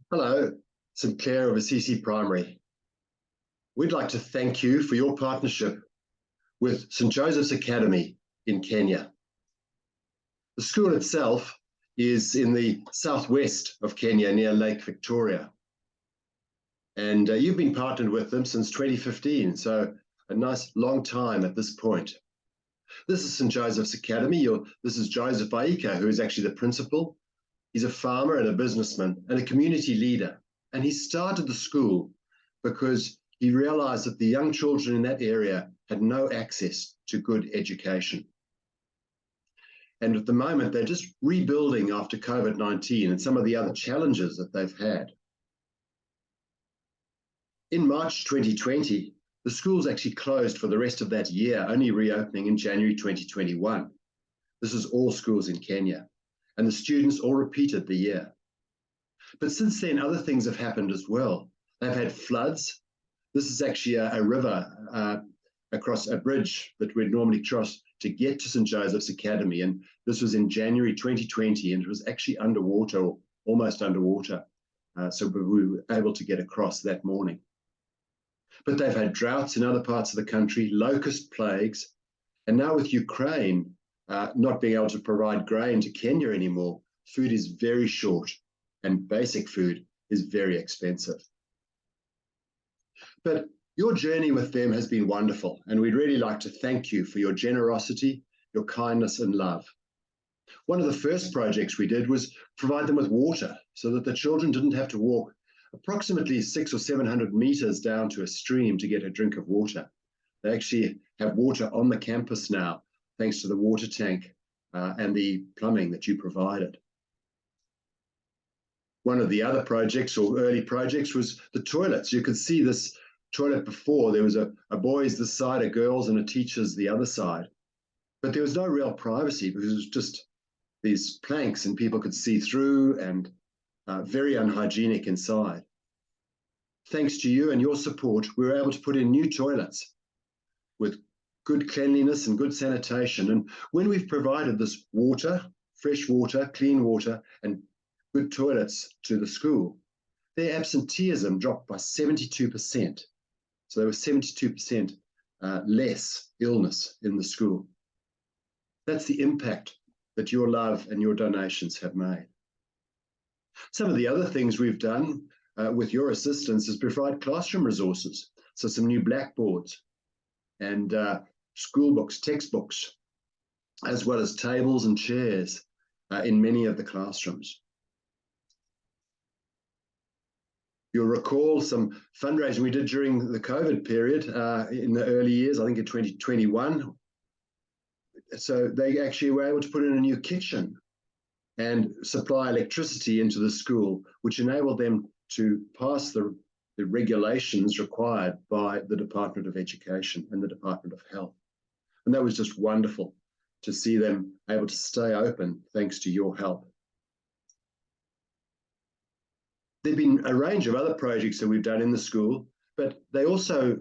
Hello, St. Clare of Assisi Primary. We'd like to thank you for your partnership with St. Joseph's Academy in Kenya. The school itself is in the southwest of Kenya near Lake Victoria. And you've been partnered with them since 2015, so a nice long time at this point. This is St. Joseph's Academy. This is Joseph Aika, who is actually the principal. He's a farmer and a businessman and a community leader. And he started the school because he realized that the young children in that area had no access to good education. And at the moment, they're just rebuilding after COVID-19 and some of the other challenges that they've had. In March 2020, the schools actually closed for the rest of that year, only reopening in January 2021. This is all schools in Kenya, and the students all repeated the year. But since then, other things have happened as well. They've had floods. This is actually a river across a bridge that we'd normally cross to get to St. Joseph's Academy. And this was in January 2020, and it was actually underwater, or almost underwater. So we were able to get across that morning. But they've had droughts in other parts of the country, locust plagues, and now with Ukraine not being able to provide grain to Kenya anymore, food is very short, and basic food is very expensive. But your journey with them has been wonderful, and we'd really like to thank you for your generosity, your kindness, and love. One of the first projects we did was provide them with water so that the children didn't have to walk approximately 600 or 700 meters down to a stream to get a drink of water. They actually have water on the campus now, thanks to the water tank and the plumbing that you provided. One of the other projects or early projects was the toilets. You could see this toilet before. There was a boys this side, a girls, and a teachers the other side. But there was no real privacy because it was just these planks and people could see through, and very unhygienic inside. Thanks to you and your support, we were able to put in new toilets with good cleanliness and good sanitation. And when we've provided this water, fresh water, clean water, and good toilets to the school, their absenteeism dropped by 72%. So there was 72% less illness in the school. That's the impact that your love and your donations have made. Some of the other things we've done with your assistance is provide classroom resources. So some new blackboards and school books, textbooks, as well as tables and chairs in many of the classrooms. You'll recall some fundraising we did during the COVID period in the early years, I think in 2021. So they actually were able to put in a new kitchen and supply electricity into the school, which enabled them to pass the regulations required by the Department of Education and the Department of Health. And that was just wonderful to see them able to stay open thanks to your help. There've been a range of other projects that we've done in the school, but they also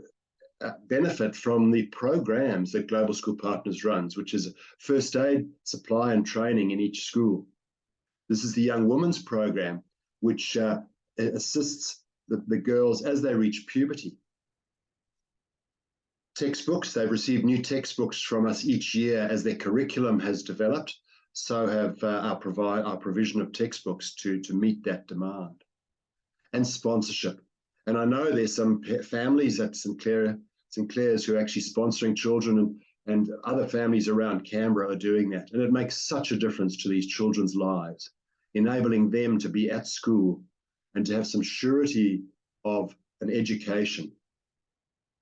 benefit from the programs that Global School Partners runs, which is first aid, supply and training in each school. This is the Young Women's Program, which assists the girls as they reach puberty. Textbooks, they've received new textbooks from us each year as their curriculum has developed. So have our provision of textbooks to meet that demand. And sponsorship. And I know there's some families at St. Clare's who are actually sponsoring children, and other families around Canberra are doing that. And it makes such a difference to these children's lives, enabling them to be at school and to have some surety of an education,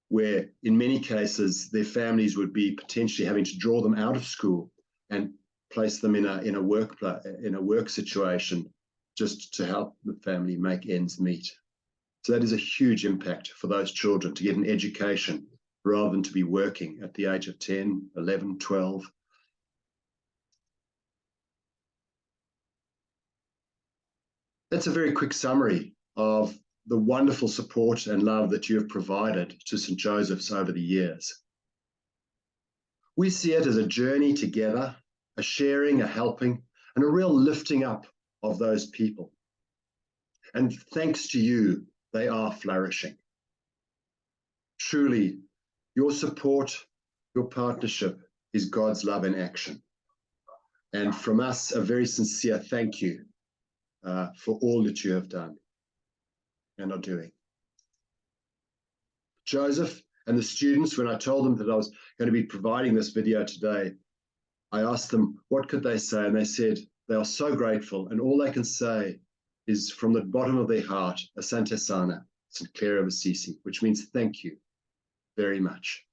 where in many cases their families would be potentially having to draw them out of school and place them in a work situation just to help the family make ends meet. So that is a huge impact for those children to get an education rather than to be working at the age of 10, 11, 12. That's a very quick summary of the wonderful support and love that you have provided to St. Joseph's over the years. We see it as a journey together, a sharing, a helping, and a real lifting up of those people. And thanks to you, they are flourishing. Truly, your support, your partnership is God's love in action. And from us, a very sincere thank you for all that you have done and are doing. Joseph and the students, when I told them that I was going to be providing this video today, I asked them what could they say, and they said they are so grateful, and all they can say is from the bottom of their heart, Asante Sana, St. Clare of Assisi, which means thank you very much.